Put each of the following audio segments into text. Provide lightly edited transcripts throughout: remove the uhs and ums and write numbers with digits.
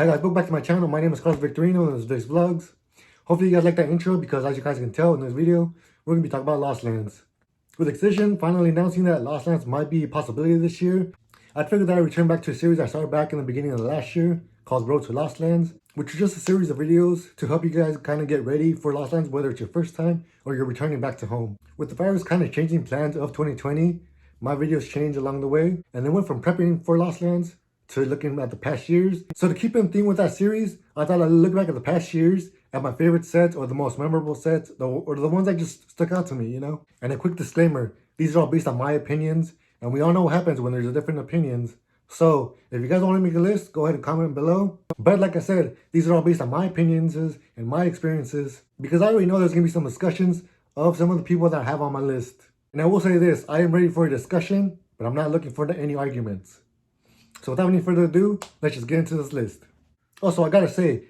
Hi guys, welcome back to my channel. My name is Carlos Victorino and this is Vic's Vlogs. Hopefully you guys like that intro because as you guys can tell in this video, we're going to be talking about Lost Lands. With Excision finally announcing that Lost Lands might be a possibility this year, I figured that I'd return back to a series I started back in the beginning of the last year called Road to Lost Lands, which is just a series of videos to help you guys kind of get ready for Lost Lands, whether it's your first time or you're returning back to home. With the virus kind of changing plans of 2020, my videos changed along the way and they went from prepping for Lost Lands to looking at the past years. So to keep in theme with that series, I thought I'd look back at the past years at my favorite sets or the most memorable sets or the ones that just stuck out to me, you know? And a quick disclaimer, these are all based on my opinions and we all know what happens when there's different opinions. So if you guys want to make a list, go ahead and comment below. But like I said, these are all based on my opinions and my experiences because I already know there's going to be some discussions of some of the people that I have on my list. And I will say this, I am ready for a discussion, but I'm not looking for any arguments. So without any further ado, let's just get into this list. Also, I gotta say,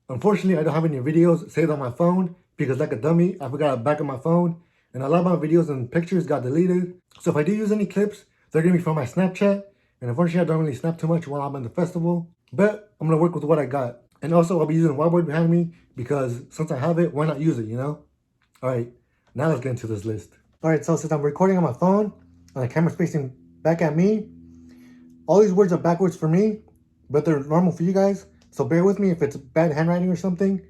unfortunately, I don't have any videos saved on my phone because like a dummy, I forgot to back up my phone and a lot of my videos and pictures got deleted. So if I do use any clips, they're gonna be from my Snapchat. And unfortunately, I don't really snap too much while I'm at the festival, but I'm gonna work with what I got. And also, I'll be using a whiteboard behind me because since I have it, why not use it, you know? All right, now let's get into this list. All right, so since I'm recording on my phone and the camera's facing back at me, all these words are backwards for me, but they're normal for you guys. So bear with me if it's bad handwriting or something.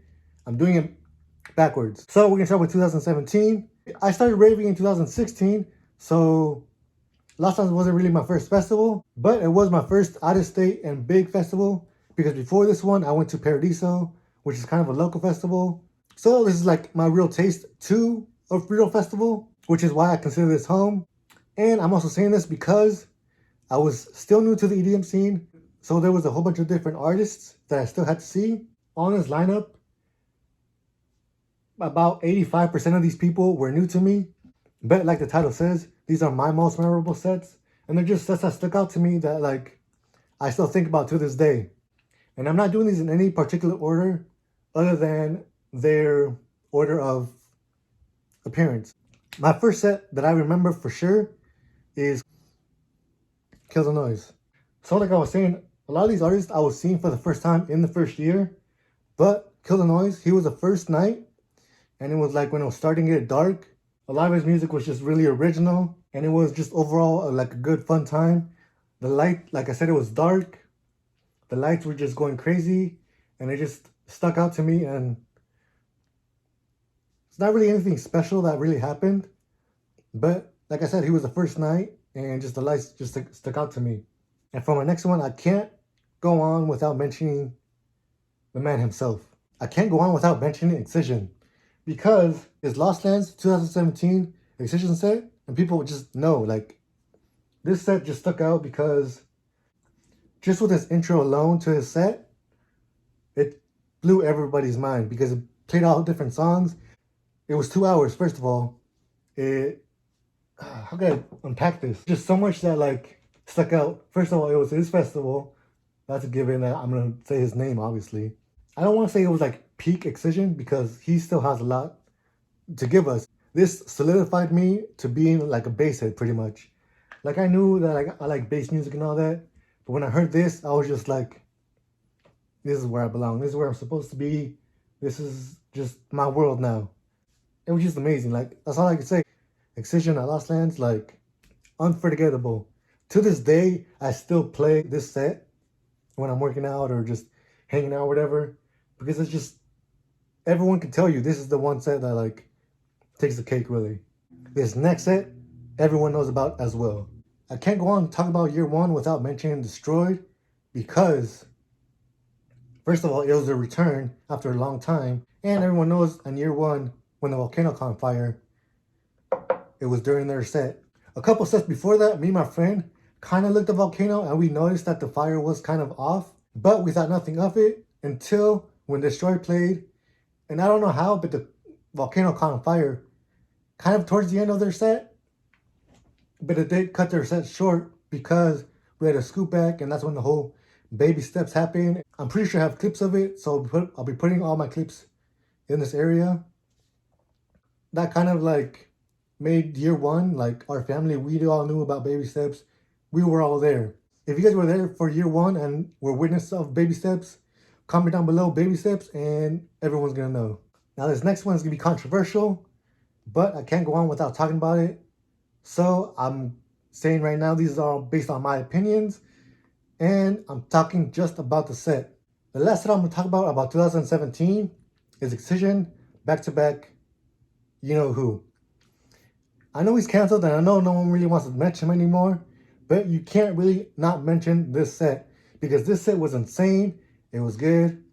I'm doing it backwards. So we're gonna start with 2017. I started raving in 2016, so Lost Lands wasn't really my first festival, but it was my first out-of-state and big festival because before this one, I went to Paradiso, which is kind of a local festival. So this is like my real taste to a real festival, which is why I consider this home. And I'm also saying this because I was still new to the EDM scene, so there was a whole bunch of different artists that I still had to see. On this lineup, about 85% of these people were new to me, but like the title says, these are my most memorable sets, and they're just sets that stuck out to me that like I still think about to this day. And I'm not doing these in any particular order other than their order of appearance. My first set that I remember for sure is Kill the Noise. So like I was saying, a lot of these artists I was seeing for the first time in the first year, but Kill the Noise, he was the first night, and it was like when it was starting to get dark. A lot of his music was just really original, and it was just overall like a good fun time. The light, like I said, it was dark. The lights were just going crazy, and it just stuck out to me, and it's not really anything special that really happened, but like I said, he was the first night, and just the lights just stuck out to me. And for my next one, I can't go on without mentioning the man himself. I can't go on without mentioning Excision because it's Lost Lands 2017 Excision set, and people would just know, like, this set just stuck out because just with his intro alone to his set, it blew everybody's mind because it played all different songs. It was 2 hours, first of all. How can I unpack this? Just so much that like stuck out. First of all, it was his festival. That's a given that I'm gonna say his name, obviously. I don't want to say it was like peak Excision because he still has a lot to give us. This solidified me to being like a bass head pretty much. Like I knew that I like bass music and all that, but when I heard this, I was just like, this is where I belong. This is where I'm supposed to be. This is just my world now. It was just amazing. Like, that's all I could say. Excision at Lost Lands, like, unforgettable. To this day, I still play this set when I'm working out or just hanging out or whatever, because it's just, everyone can tell you this is the one set that like takes the cake, really. This next set, everyone knows about as well. I can't go on and talk about year one without mentioning Destroyed because, first of all, it was a return after a long time, and everyone knows in year one, when the volcano caught fire, it was during their set. A couple sets before that, me and my friend kind of looked at the volcano and we noticed that the fire was kind of off, but we thought nothing of it until when Destroy played. And I don't know how, but the volcano caught on fire kind of towards the end of their set, but it did cut their set short because we had to scoot back, and that's when the whole baby steps happened. I'm pretty sure I have clips of it, so I'll be putting all my clips in this area. That kind of like made year one, like our family, we all knew about baby steps. We were all there. If you guys were there for year one and were witness of baby steps, Comment down below baby steps and everyone's gonna know. Now this next one is gonna be controversial, but I can't go on without talking about it. So I'm saying right now these are all based on my opinions, and I'm talking just about the set. The last set I'm gonna talk about 2017 is Excision, Back to Back, You Know Who. I know he's canceled and I know no one really wants to mention him anymore, but you can't really not mention this set because this set was insane. It was good.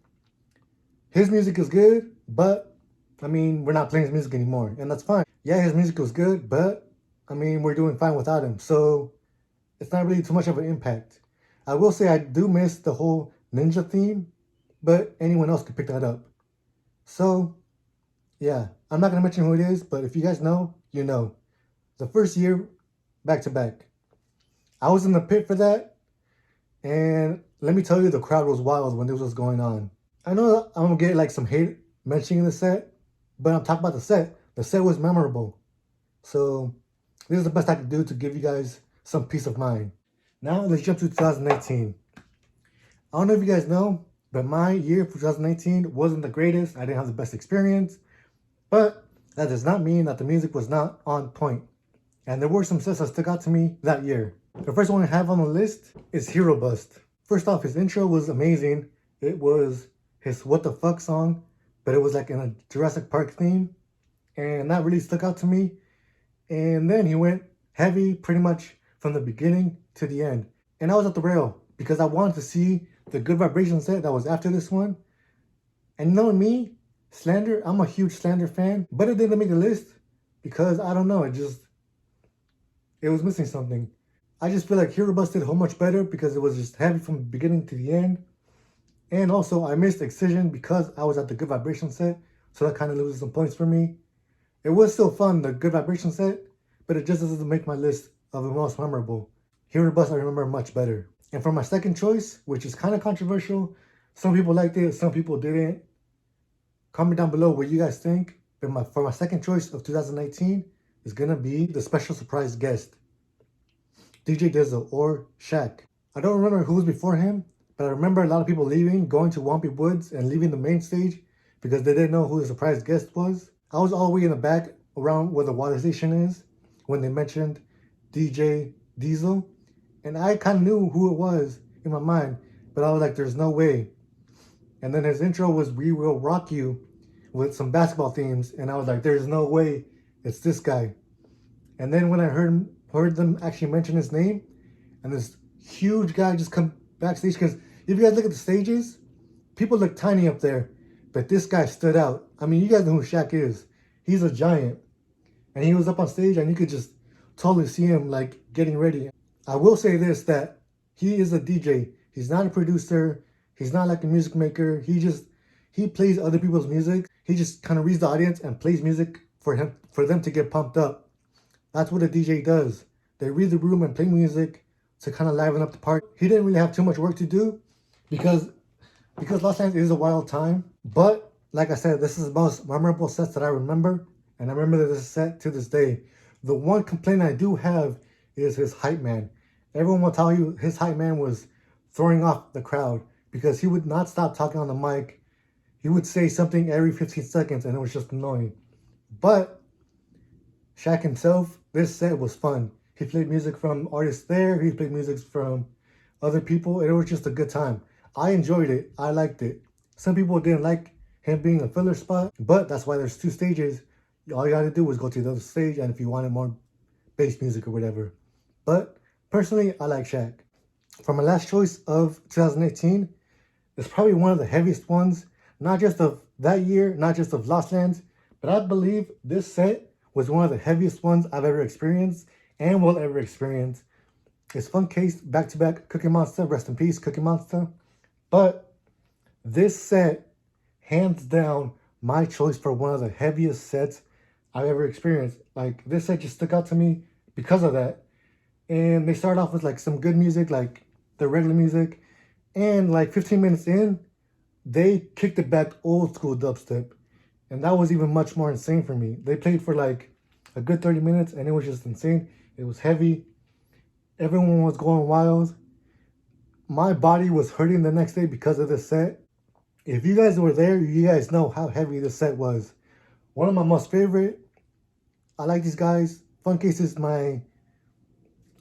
His music is good, but I mean, we're not playing his music anymore, and that's fine. Yeah, his music was good, but I mean, we're doing fine without him, so it's not really too much of an impact. I will say I do miss the whole ninja theme, but anyone else could pick that up. So, yeah, I'm not going to mention who it is, but if you guys know, you know. The first year, back to back. I was in the pit for that, and let me tell you, the crowd was wild when this was going on. I know I'm going to get like some hate mentioning the set, but I'm talking about the set. The set was memorable. So, this is the best I could do to give you guys some peace of mind. Now, let's jump to 2018. I don't know if you guys know, but my year for 2018 wasn't the greatest. I didn't have the best experience, but that does not mean that the music was not on point. And there were some sets that stuck out to me that year. The first one I have on the list is Hero Bust. First off, his intro was amazing. It was his What the Fuck song, but it was like in a Jurassic Park theme. And that really stuck out to me. And then he went heavy pretty much from the beginning to the end. And I was at the rail because I wanted to see the Good Vibration set that was after this one. And knowing me, Slander, I'm a huge Slander fan, but it didn't make the list because I don't know, it was missing something. I just feel like Hero Bust did a whole much better because it was just heavy from the beginning to the end. And also I missed Excision because I was at the Good Vibration set, so that kind of loses some points for me. It was still fun, the Good Vibration set, but it just doesn't make my list of the most memorable. Hero Bust I remember much better. And for my second choice, which is kind of controversial, some people liked it, some people didn't. Comment down below what you guys think. But for my second choice of 2019 is gonna be the special surprise guest, DJ Dizzle or Shaq. I don't remember who was before him, but I remember a lot of people leaving, going to Wampy Woods and leaving the main stage because they didn't know who the surprise guest was. I was all the way in the back around where the water station is when they mentioned DJ Diesel, and I kind of knew who it was in my mind, but I was like, there's no way. And then his intro was We Will Rock You with some basketball themes, and I was like, there's no way it's this guy. And then when I heard them actually mention his name, and this huge guy just come backstage, because if you guys look at the stages, people look tiny up there, but this guy stood out. I mean, you guys know who Shaq is. He's a giant. And he was up on stage, and you could just totally see him like getting ready. I will say this, that he is a DJ. He's not a producer. He's not like a music maker. He plays other people's music. He just kind of reads the audience and plays music for them to get pumped up. That's what a DJ does. They read the room and play music to kind of liven up the party. He didn't really have too much work to do because Los Angeles is a wild time. But like I said, this is the most memorable sets that I remember, and I remember this set to this day. The one complaint I do have is his hype man. Everyone will tell you his hype man was throwing off the crowd because he would not stop talking on the mic. He would say something every 15 seconds and it was just annoying. But Shaq himself, this set was fun. He played music from artists there. He played music from other people. And it was just a good time. I enjoyed it. I liked it. Some people didn't like him being a filler spot, but that's why there's two stages. All you gotta do is go to the other stage, and if you wanted more bass music or whatever. But personally, I like Shaq. For my last choice of 2018, it's probably one of the heaviest ones, not just of that year, not just of Lost Lands, but I believe this set was one of the heaviest ones I've ever experienced and will ever experience. It's Funkcase back-to-back Cookie Monster, rest in peace, Cookie Monster. But this set, hands down, my choice for one of the heaviest sets I've ever experienced. Like, this set just stuck out to me because of that. And they started off with like some good music, like the regular music. And like 15 minutes in, they kicked it back old school dubstep. And that was even much more insane for me. They played for like a good 30 minutes and it was just insane. It was heavy. Everyone was going wild. My body was hurting the next day because of this set. If you guys were there, you guys know how heavy this set was. One of my most favorite. I like these guys. Funcase is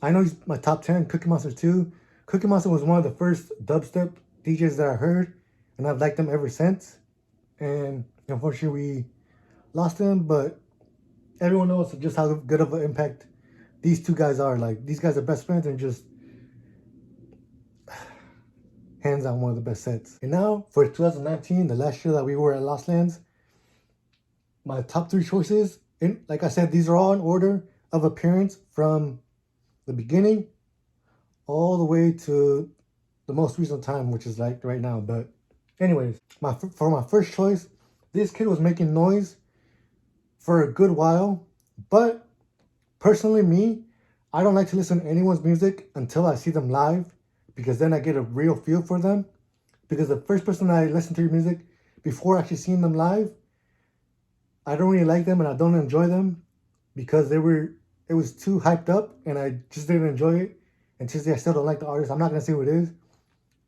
I know he's my top 10. Cookie Monster too. Cookie Monster was one of the first dubstep DJs that I heard, and I've liked them ever since. And unfortunately, we lost him, but everyone knows just how good of an impact these two guys are. Like, these guys are best friends and just hands down one of the best sets. And now for 2019, the last year that we were at Lost Lands, my top 3 choices, and like I said, these are all in order of appearance from the beginning all the way to the most recent time, which is like right now. But anyways, for my first choice, this kid was making noise for a good while, but personally me, I don't like to listen to anyone's music until I see them live, because then I get a real feel for them. Because the first person I listen to your music before actually seeing them live, I don't really like them and I don't enjoy them because it was too hyped up and I just didn't enjoy it. And Tuesday, I still don't like the artist. I'm not gonna say who it is.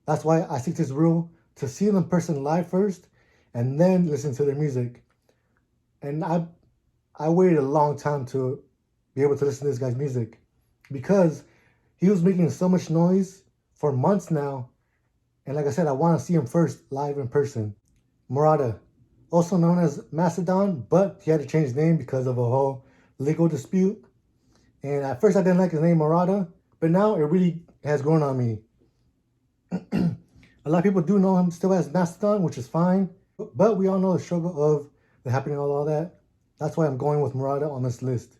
That's why I stick to this rule to see them in person live first and then listen to their music. And I waited a long time to be able to listen to this guy's music because he was making so much noise for months now. And like I said, I want to see him first live in person. Murata, also known as Mastodon, but he had to change his name because of a whole legal dispute. And at first I didn't like his name, Murata, but now it really has grown on me. A lot of people do know him still as Mastodon, which is fine, but we all know the struggle of the happening of all that. That's why I'm going with Murata on this list.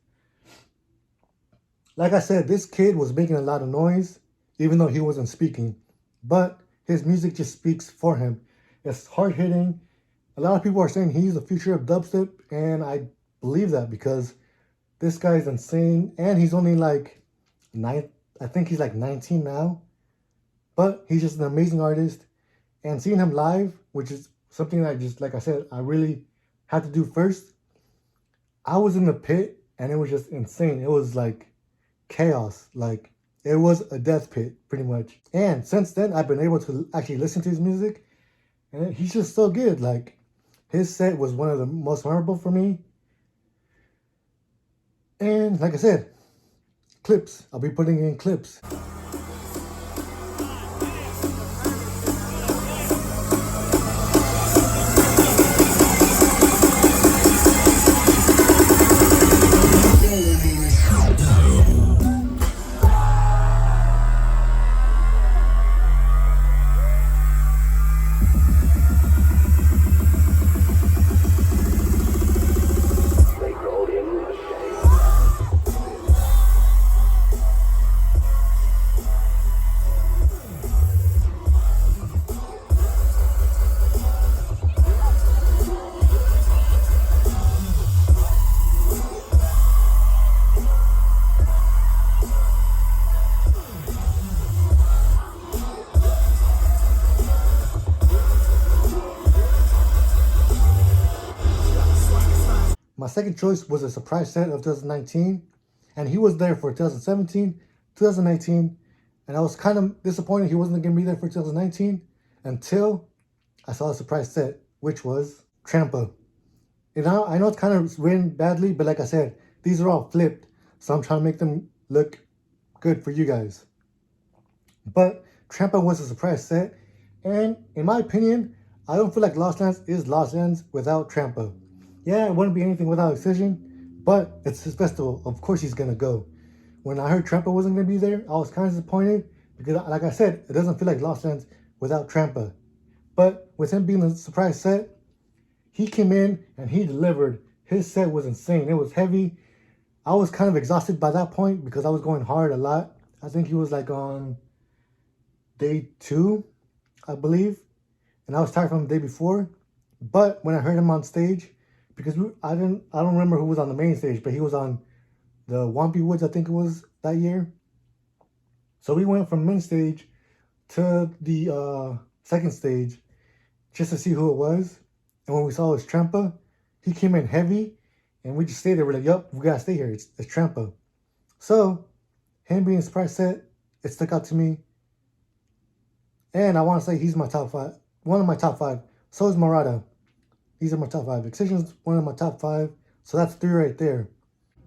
Like I said, this kid was making a lot of noise, even though he wasn't speaking, but his music just speaks for him. It's hard-hitting. A lot of people are saying he's the future of dubstep, and I believe that because this guy is insane, and he's only like I think he's like 19 now, but he's just an amazing artist. And seeing him live, which is something that like I said, I really had to do first. I was in the pit, and it was just insane. It was like chaos. Like, it was a death pit, pretty much. And since then, I've been able to actually listen to his music, and he's just so good. Like, his set was one of the most memorable for me. And like I said, clips. I'll be putting in clips. My second choice was a surprise set of 2019, and he was there for 2017, 2019, and I was kind of disappointed he wasn't going to be there for 2019 until I saw a surprise set, which was Trampa. And now I know it's kind of written badly, but like I said, these are all flipped, so I'm trying to make them look good for you guys. But Trampa was a surprise set, and in my opinion, I don't feel like Lost Lands is Lost Lands without Trampa. Yeah, it wouldn't be anything without Excision, but it's his festival. Of course he's going to go. When I heard Trampa wasn't going to be there, I was kind of disappointed because, like I said, it doesn't feel like Lost Lands without Trampa. But with him being the surprise set, he came in and he delivered. His set was insane. It was heavy. I was kind of exhausted by that point because I was going hard a lot. I think he was like on day 2, I believe. And I was tired from the day before. But when I heard him on stage, because I don't remember who was on the main stage, but he was on the Wampy Woods, I think it was, that year. So we went from main stage to the second stage just to see who it was. And when we saw it was Trampa, he came in heavy, and we just stayed there. We're like, yup, we gotta stay here. It's Trampa. So him being surprise set, it stuck out to me. And I want to say he's my top 5, one of my top 5 So is Murata. These are my top 5. Excision's one of my top 5. So that's 3 right there.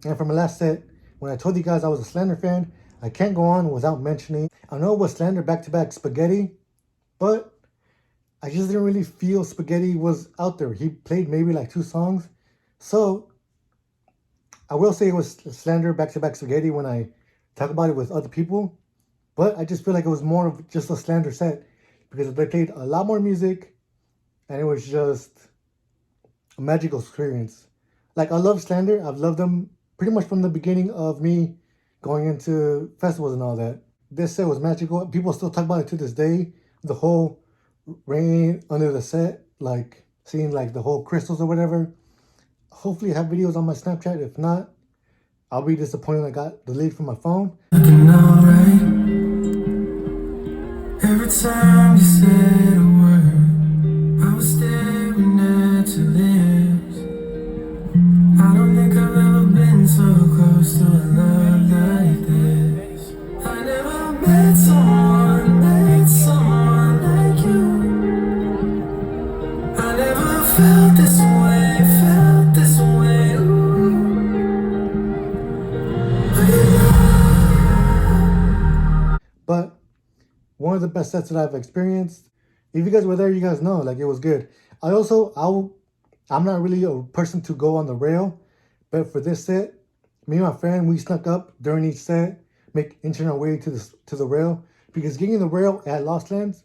And from my last set, when I told you guys I was a Slander fan, I can't go on without mentioning, I know it was Slander back-to-back Spaghetti, but I just didn't really feel Spaghetti was out there. He played maybe like 2 songs. So I will say it was Slander back-to-back Spaghetti when I talk about it with other people. But I just feel like it was more of just a Slander set because they played a lot more music and it was just a magical experience. Like, I love Slander. I've loved them pretty much from the beginning of me going into festivals and all that. This set was magical. People still talk about it to this day. The whole rain under the set, like seeing like the whole crystals or whatever. Hopefully I have videos on my Snapchat. If not, I'll be disappointed I got deleted from my phone. Looking alright. Every time you said a word, I was staring at your lips. I don't think I've ever been so close to a love like this. I never met someone like you. I never felt this way, ooh. But one of the best sets that I've experienced. If you guys were there, you guys know, like, it was good. I'm not really a person to go on the rail, but for this set, me and my friend, we snuck up during each set, inching our way to the rail, because getting the rail at Lost Lands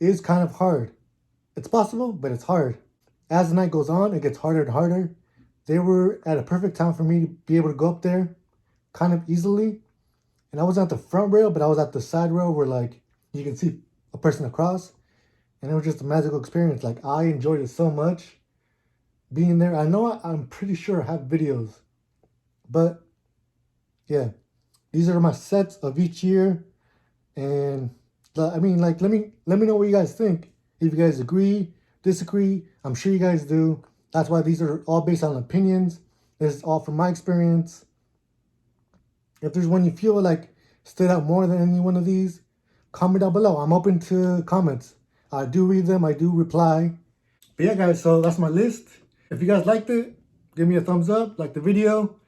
is kind of hard. It's possible, but it's hard. As the night goes on, it gets harder and harder. They were at a perfect time for me to be able to go up there kind of easily. And I wasn't at the front rail, but I was at the side rail where, like, you can see a person across. And it was just a magical experience. Like, I enjoyed it so much being there. I'm pretty sure I have videos. But, yeah. These are my sets of each year. And, I mean, like, let me know what you guys think. If you guys agree, disagree, I'm sure you guys do. That's why these are all based on opinions. This is all from my experience. If there's one you feel like stood out more than any one of these, comment down below. I'm open to comments. I do read them. I do reply. But yeah, guys, so that's my list. If you guys liked it, give me a thumbs up, like the video.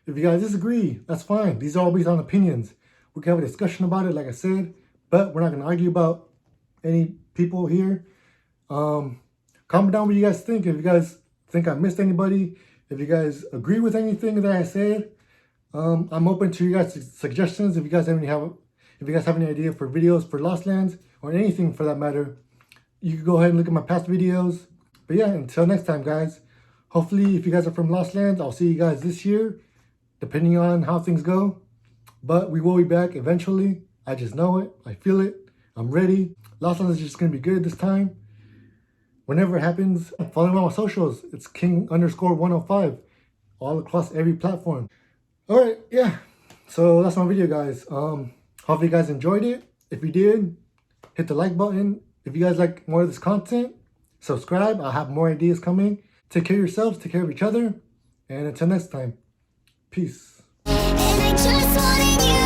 If you guys disagree, that's fine. These are all based on opinions. We can have a discussion about it, like I said, but we're not going to argue about any people here. Comment down what you guys think. If you guys think I missed anybody, if you guys agree with anything that I said, I'm open to you guys' suggestions. If you guys have any idea for videos for Lost Lands or anything for that matter, you can go ahead and look at my past videos. But yeah, until next time, guys. Hopefully, if you guys are from Lost Lands, I'll see you guys this year, depending on how things go. But we will be back eventually. I just know it. I feel it. I'm ready. Lost Lands is just going to be good this time. Whenever it happens, follow me on my socials. It's King_105 all across every platform. Alright, yeah. So that's my video, guys. Hopefully you guys enjoyed it. If you did, hit the like button. If you guys like more of this content, subscribe. I'll have more ideas coming. Take care of yourselves, take care of each other. And until next time, peace. And I just wanted you